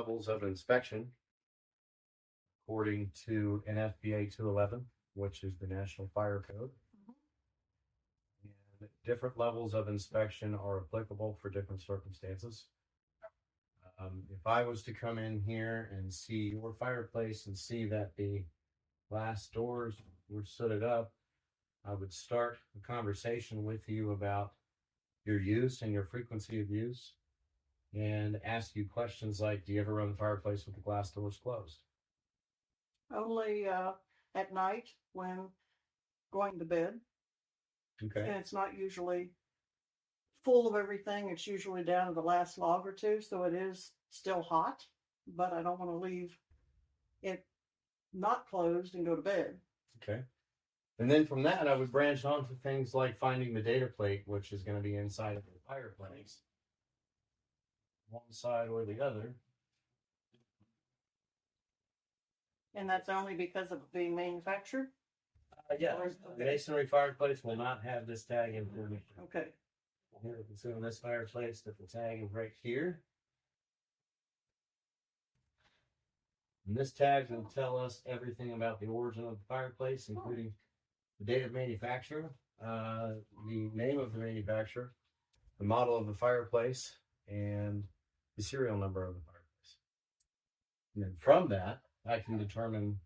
levels of inspection according to NFPA 211, which is the National Fire Code. And different levels of inspection are applicable for different circumstances. If I was to come in here and see your fireplace and see that the glass doors were sooted up, I would start a conversation with you about your use and your frequency of use and ask you questions like, do you ever run the fireplace with the glass doors closed? Only at night when going to bed. Okay. And it's not usually full of everything. It's usually down to the last log or two, so it is still hot, but I don't want to leave it not closed and go to bed. Okay. And then from that, I would branch on to things like finding the data plate, which is going to be inside of the fireplace, one side or the other. And that's only because of it being manufactured? Yeah, the masonry fireplace will not have this tag information. Okay. Here we can see on this fireplace that the tag is right here. And this tag will tell us everything about the origin of the fireplace, including the date of manufacture, the name of the manufacturer, the model of the fireplace, and the serial number of the fireplace. And then from that, I can determine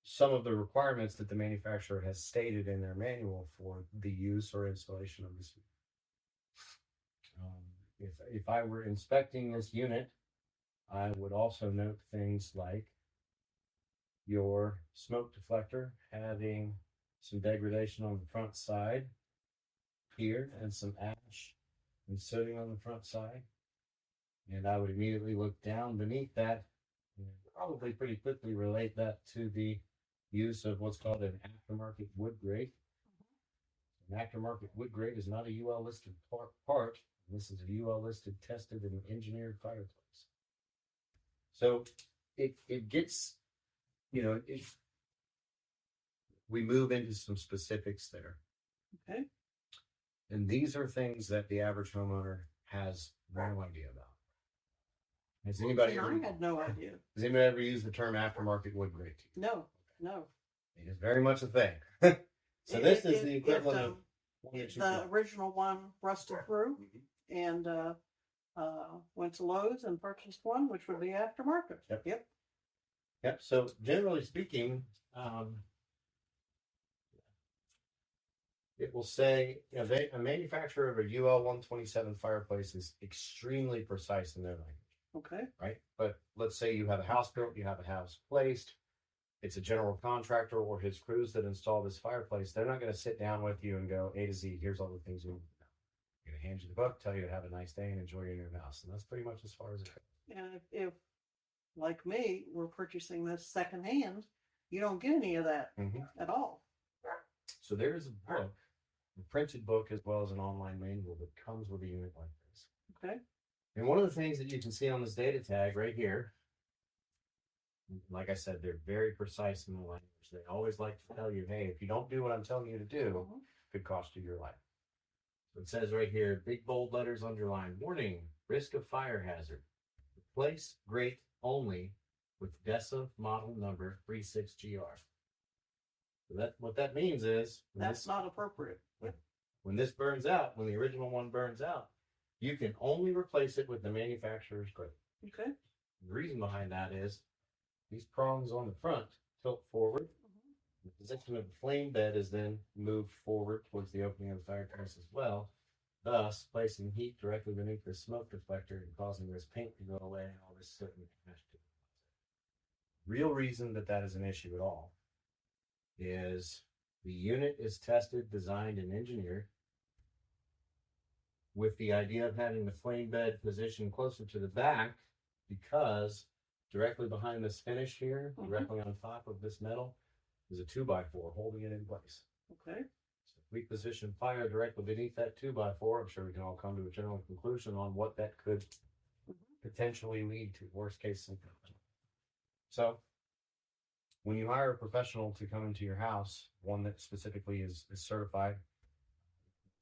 some of the requirements that the manufacturer has stated in their manual for the use or installation of this unit. If I were inspecting this unit, I would also note things like your smoke deflector having some degradation on the front side here and some ash and sooting on the front side. And I would immediately look down beneath that and probably pretty quickly relate that to the use of what's called an aftermarket wood grate. An aftermarket wood grate is not a UL listed part. This is a UL listed, tested, and engineered fireplace. So it gets, we move into some specifics there. Okay. And these are things that the average homeowner has no idea about. Has anybody I had no idea. Has anybody ever used the term aftermarket wood grate? No. It is very much a thing. So this is the equivalent of the original one rusted through, and went to Lowe's and purchased one, which would be aftermarket. Yep. So generally speaking, it will say a manufacturer of a UL 127 fireplace is extremely precise in their language. Okay. Right. But let's say you have a house built, you have a house placed. It's a general contractor or his crews that install this fireplace. They're not going to sit down with you and go A to Z, here's all the things you need to know. They're going to hand you the book, tell you to have a nice day and enjoy your new house. And that's pretty much as far as it goes. And if like me, we're purchasing this secondhand, you don't get any of that at all. So there is a book, a printed book, as well as an online manual that comes with a unit like this. Okay. And one of the things that you can see on this data tag right here, like I said, they're very precise in the language. They always like to tell you, hey, if you don't do what I'm telling you to do, it could cost you your life. So it says right here, big bold letters underlined, warning, risk of fire hazard. Replace grate only with DESA model number 36GR. So what that means is that's not appropriate. When this burns out, when the original one burns out, you can only replace it with the manufacturer's grate. Okay. The reason behind that is these prongs on the front tilt forward. The position of the flame bed is then moved forward towards the opening of the fireplace as well, thus placing heat directly beneath the smoke deflector and causing this paint to go away and all this soot and ash to go. Real reason that is an issue at all is the unit is tested, designed, and engineered with the idea of having the flame bed positioned closer to the back, because directly behind this finish here, directly on top of this metal, is a 2x4 holding it in place. Okay. So if we position fire directly beneath that 2x4, I'm sure we can all come to a general conclusion on what that could potentially lead to, worst case scenario. So when you hire a professional to come into your house, one that specifically is certified,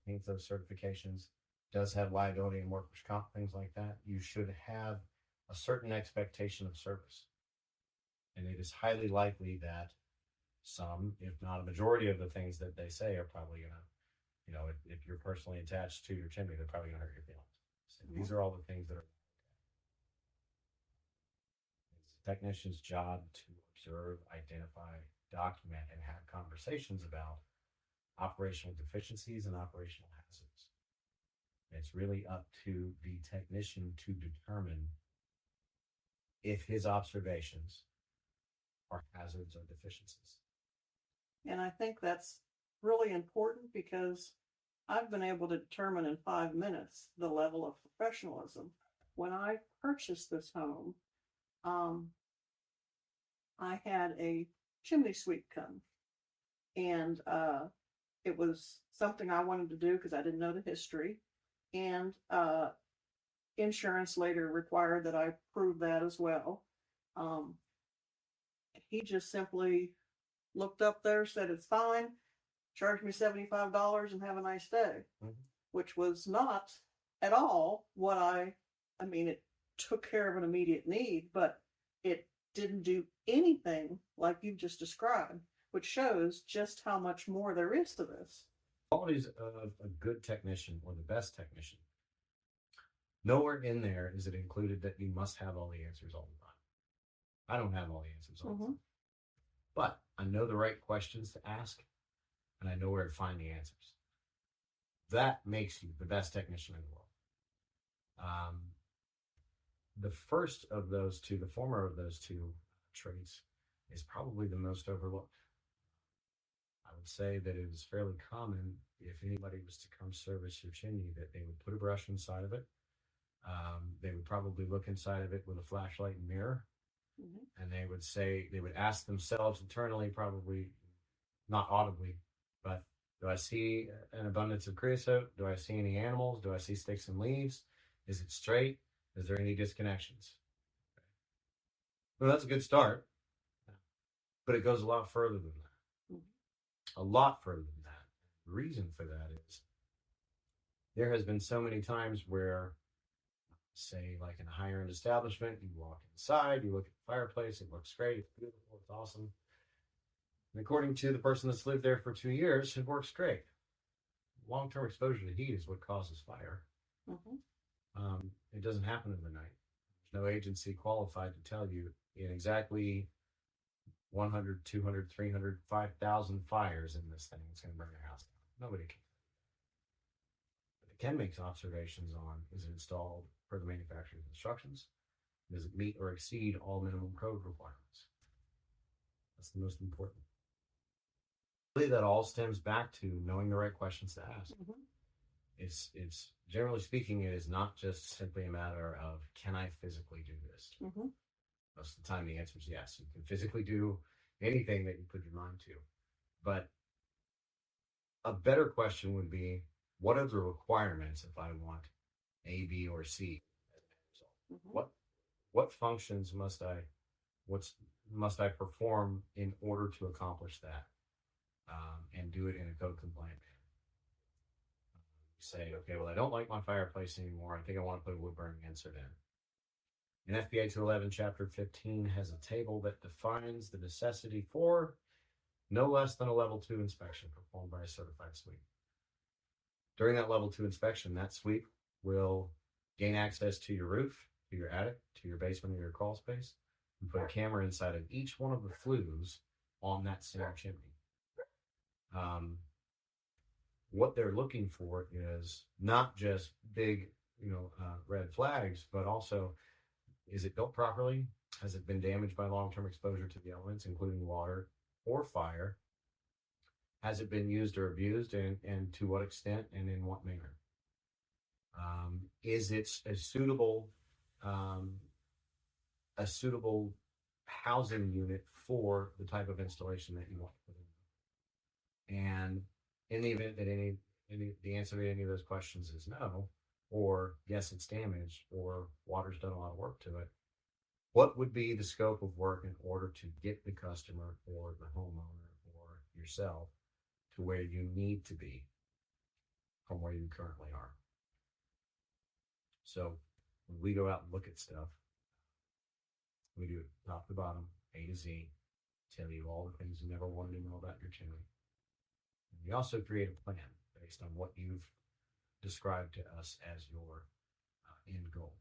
meets those certifications, does have liability and workers' comp, things like that, you should have a certain expectation of service. And it is highly likely that some, if not a majority of the things that they say are probably going to, you know, if you're personally attached to your chimney, they're probably going to hurt your feelings. So these are all the things that are. It's the technician's job to observe, identify, document, and have conversations about operational deficiencies and operational hazards. It's really up to the technician to determine if his observations are hazards or deficiencies. And I think that's really important because I've been able to determine in 5 minutes the level of professionalism. When I purchased this home, I had a chimney sweep come, and it was something I wanted to do because I didn't know the history, and insurance later required that I prove that as well. He just simply looked up there, said it's fine, charged me $75 and have a nice day, which was not at all what I mean, it took care of an immediate need, but it didn't do anything like you've just described, which shows just how much more there is to this. Qualities of a good technician or the best technician. Nowhere in there is it included that you must have all the answers all the time. I don't have all the answers all the time. But I know the right questions to ask, and I know where to find the answers. That makes you the best technician in the world. The first of those two, the former of those two traits, is probably the most overlooked. I would say that it is fairly common if anybody was to come service your chimney that they would put a brush inside of it. They would probably look inside of it with a flashlight and mirror. And they would ask themselves internally, probably not audibly, but do I see an abundance of creosote? Do I see any animals? Do I see sticks and leaves? Is it straight? Is there any disconnections? Well, that's a good start, but it goes a lot further than that. A lot further than that. The reason for that is there has been so many times where, say, like in a higher end establishment, you walk inside, you look at the fireplace, it looks great, it's beautiful, it's awesome. And according to the person that's lived there for 2 years, it works great. Long-term exposure to heat is what causes fire. It doesn't happen in the night. There's no agency qualified to tell you in exactly 100, 200, 300, 5,000 fires in this thing, it's going to burn your house down. Nobody can. But it can make observations on, is it installed per the manufacturer's instructions? Does it meet or exceed all minimum code requirements? That's the most important. Really, that all stems back to knowing the right questions to ask. It's generally speaking, it is not just simply a matter of, can I physically do this? Most of the time, the answer is yes. You can physically do anything that you put your mind to. But a better question would be, what are the requirements if I want A, B, or C as an end result? What functions must I perform in order to accomplish that, and do it in a code compliant manner? You say, okay, well, I don't like my fireplace anymore. I think I want to put a wood burning insert in. And FBA 211 Chapter 15 has a table that defines the necessity for no less than a level 2 inspection performed by a certified sweep. During that level 2 inspection, that sweep will gain access to your roof, to your attic, to your basement, or your crawl space, and put a camera inside of each one of the flues on that same chimney. What they're looking for is not just big, red flags, but also, is it built properly? Has it been damaged by long-term exposure to the elements, including water or fire? Has it been used or abused, and to what extent and in what manner? Is it a suitable housing unit for the type of installation that you want to put in? And in the event that the answer to any of those questions is no, or yes, it's damaged, or water's done a lot of work to it, what would be the scope of work in order to get the customer or the homeowner or yourself to where you need to be from where you currently are? So when we go out and look at stuff, We do it top to bottom, A to Z, tell you all the things you never wanted to know about your chimney. And we also create a plan based on what you've described to us as your end goal.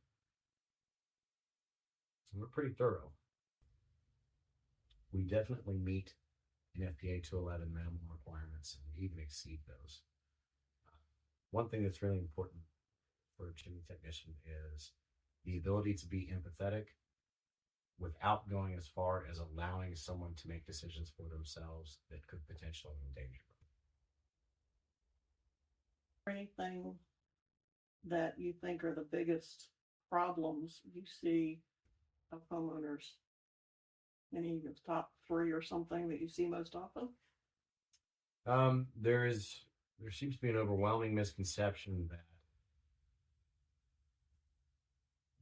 So we're pretty thorough. We definitely meet NFPA 211 minimum requirements, and we even exceed those. One thing that's really important for a chimney technician is the ability to be empathetic without going as far as allowing someone to make decisions for themselves that could potentially endanger them. Anything that you think are the biggest problems you see of homeowners? Any of the top 3 or something that you see most often? There seems to be an overwhelming misconception that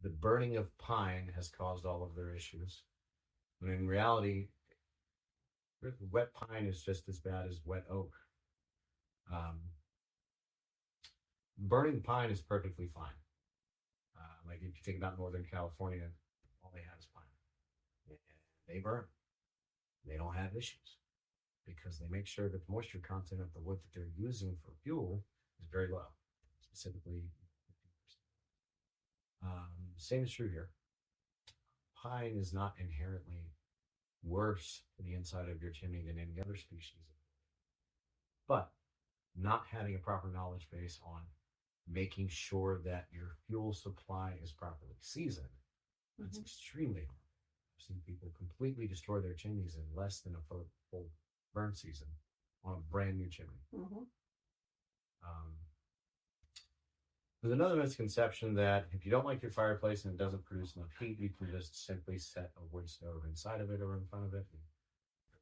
the burning of pine has caused all of their issues. When in reality, wet pine is just as bad as wet oak. Burning pine is perfectly fine. Like if you think about Northern California, all they have is pine. And they burn. They don't have issues because they make sure that the moisture content of the wood that they're using for fuel is very low, specifically 50%. Same is true here. Pine is not inherently worse for the inside of your chimney than any other species. But not having a proper knowledge base on making sure that your fuel supply is properly seasoned, that's extremely hard. I've seen people completely destroy their chimneys in less than a full burn season on a brand new chimney. There's another misconception that if you don't like your fireplace and it doesn't produce enough heat, you can just simply set a wood stove inside of it or in front of it and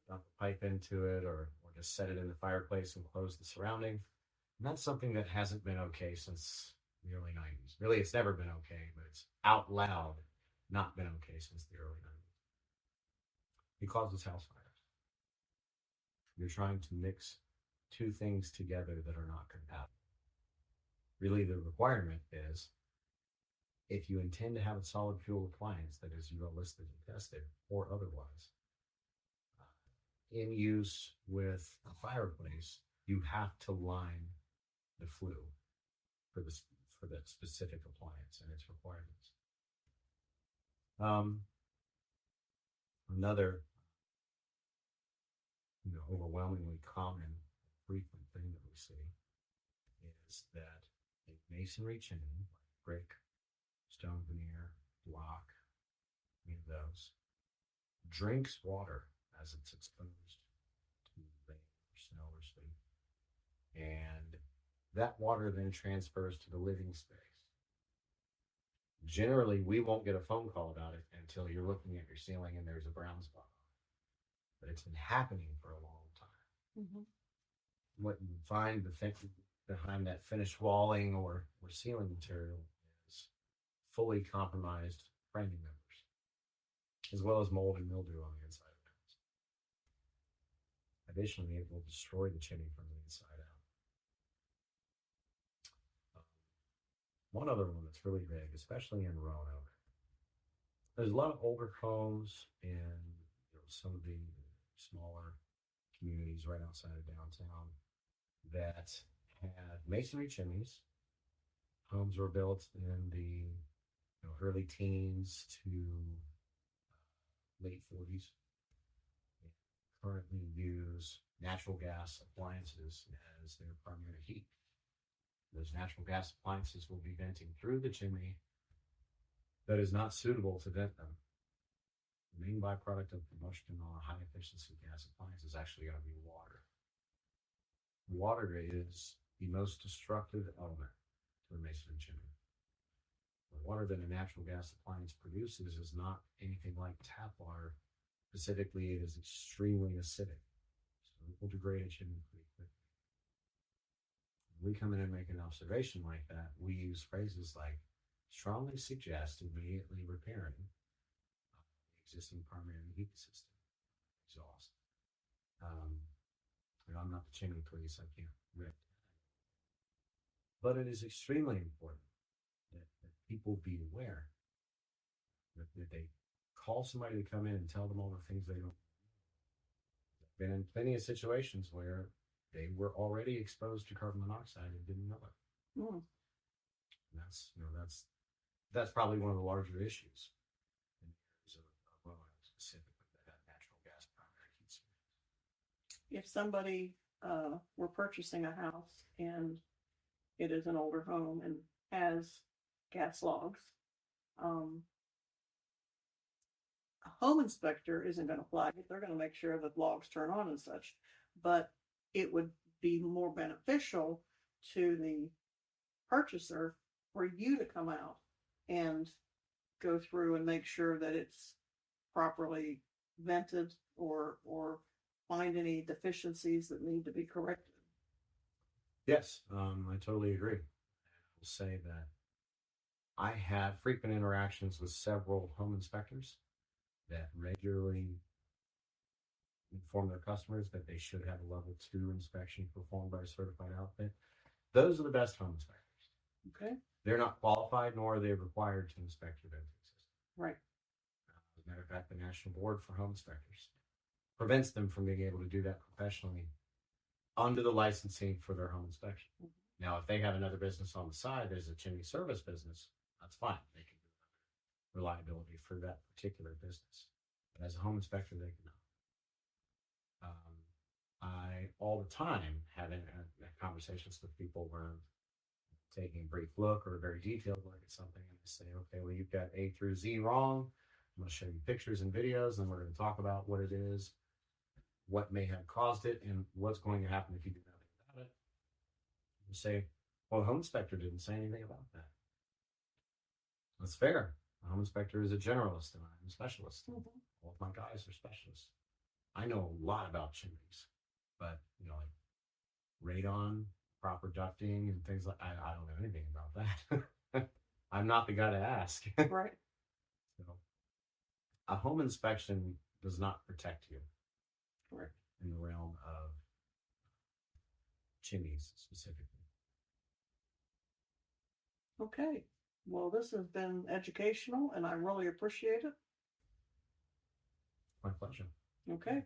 dump a pipe into it, or just set it in the fireplace and close the surrounding. And that's something that hasn't been okay since the early 90s. Really, it's never been okay, but it's out loud not been okay since the early 90s. It causes house fires. You're trying to mix two things together that are not compatible. Really, the requirement is if you intend to have a solid fuel appliance that is UL listed and tested or otherwise in use with a fireplace, you have to line the flue for that specific appliance and its requirements. Another overwhelmingly common, frequent thing that we see is that a masonry chimney, like brick, stone veneer, block, any of those, drinks water as it's exposed to rain or snow or sleet. And that water then transfers to the living space. Generally, we won't get a phone call about it until you're looking at your ceiling and there's a brown spot. But it's been happening for a long time. What you find behind that finished walling or ceiling material is fully compromised framing members, as well as mold and mildew on the inside of the house. Additionally, it will destroy the chimney from the inside out. One other one that's really big, especially in Roanoke, there's a lot of older homes in some of the smaller communities right outside of downtown that had masonry chimneys. Homes were built in the early teens to late 40s. They currently use natural gas appliances as their primary heat. Those natural gas appliances will be venting through the chimney that is not suitable to vent them. The main byproduct of combustion on a high efficiency gas appliance is actually going to be water. Water is the most destructive element to a masonry chimney. The water that a natural gas appliance produces is not anything like tap water. Specifically, it is extremely acidic. So it will degrade a chimney pretty quickly. When we come in and make an observation like that, we use phrases like strongly suggest immediately repairing the existing primary heat system exhaust. I'm not the chimney police, I can't read. But it is extremely important that people be aware that they call somebody to come in and tell them all the things they don't. Been in plenty of situations where they were already exposed to carbon monoxide and didn't know it. Mm. And that's probably one of the larger issues in areas of well, specifically that have natural gas primary heat sources. If somebody were purchasing a house and it is an older home and has gas logs, a home inspector isn't going to flag it. They're going to make sure that logs turn on and such. But it would be more beneficial to the purchaser for you to come out and go through and make sure that it's properly vented or find any deficiencies that need to be corrected. Yes, I totally agree. I will say that I have frequent interactions with several home inspectors that regularly inform their customers that they should have a level 2 inspection performed by a certified outfit. Those are the best home inspectors. Okay. They're not qualified, nor are they required to inspect your venting system. Right. As a matter of fact, the National Board for Home Inspectors prevents them from being able to do that professionally under the licensing for their home inspection. Mm-hmm. Now, if they have another business on the side, there's a chimney service business, that's fine. They can do reliability for that particular business. But as a home inspector, they cannot. I, all the time, having conversations with people where I'm taking a brief look or a very detailed look at something, and I say, okay, well, you've got A through Z wrong. I'm going to show you pictures and videos, and we're going to talk about what it is, what may have caused it, and what's going to happen if you do nothing about it. You say, well, the home inspector didn't say anything about that. That's fair. A home inspector is a generalist and I'm a specialist. Mm-hmm. All of my guys are specialists. I know a lot about chimneys, but like radon, proper ducting, and things like I don't know anything about that. I'm not the guy to ask. Right. So, a home inspection does not protect you. Correct. In the realm of chimneys specifically. Okay. Well, this has been educational and I really appreciate it. My pleasure. Okay.